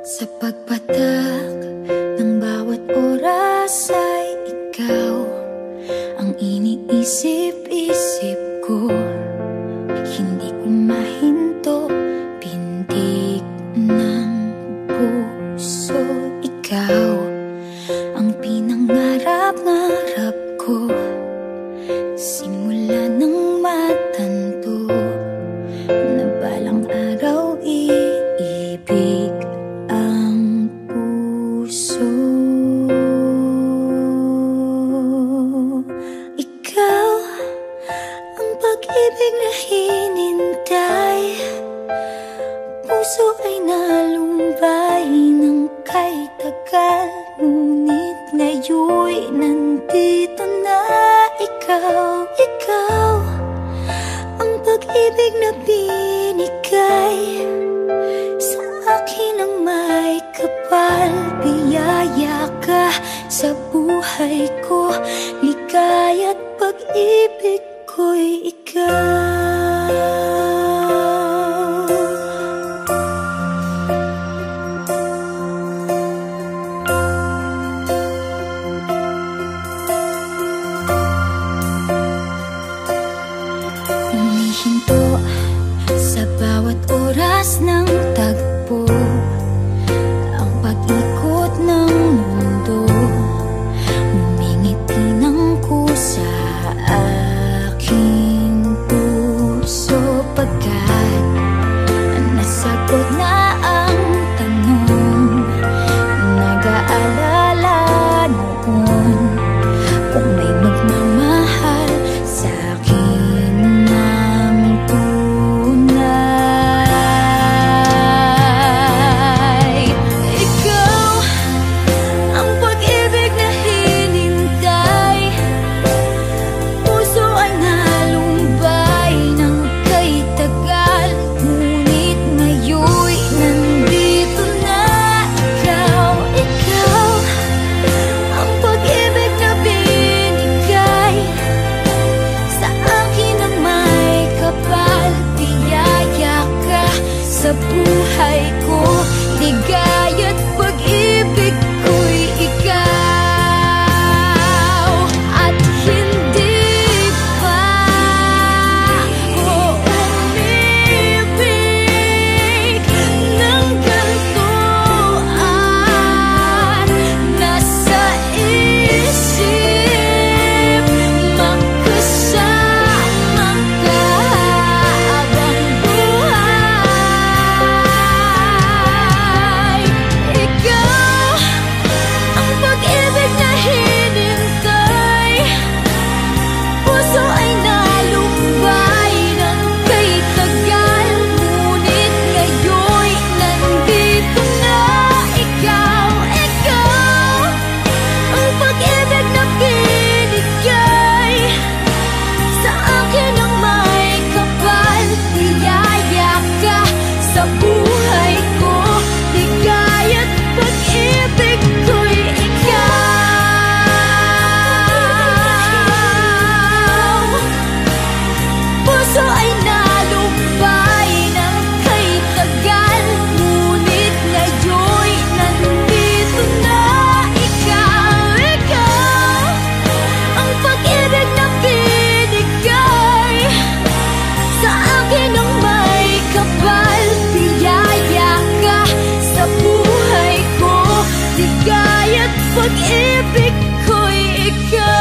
Sa pagpatak ng bawat oras ay ikaw ang iniisip-isip ko. Hindi ko mahinto, pintig ng puso. Ikaw ang pinangarap-ngarap ko, simula ng matanto na balang araw iibig ang puso. Ikaw ang pag-ibig na hinintay, puso ay nalumbay ng kay tagal, ngunit ngayon'y nandito na ikaw. Ikaw ang pag-ibig na binigay sa akin ang may kapal. Biyaya ka sa buhay ko, ligaya't pag-ibig ko'y ikaw. Humihinto sa bawat oras ng tagpo, ang pag-ikot ng mundo, ngumingiti ng kusa aking puso. Pagkat nasagot na ang tanong, nag-aalala noon kung may magmamahal sa akin ng tunay. Ikaw ang pag-ibig na hinintay, puso ay nalumbay ng kay tagal, ngunit ngayon'y nandito na ikaw. Ikaw ang pag-ibig na binigay sa akin ang may kapal. Biyaya ka sa buhay ko, ligaya't pag-ibig ko'y ikaw. At hindi pa ko umibig ng ganito at nasa isip magkasama ka habang buhay. Ikaw ang pag-ibig na hinintay, puso ay nalumbay ng kay tagal, ngunit ngayon'y nandito na ikaw. Ikaw ang pag-ibig na binigay sa akin ang may kapal. Biyaya ka sa buhay ko, ligaya't pag-ibig ko'y ikaw. Puso ay nalumbay ng kay tagal, ngunit ngayon'y nandito na ikaw. Ikaw ang pag-ibig na binigay sa akin ang may kapal. Biyaya ka sa buhay ko, ligaya't pag-ibig ko'y ikaw.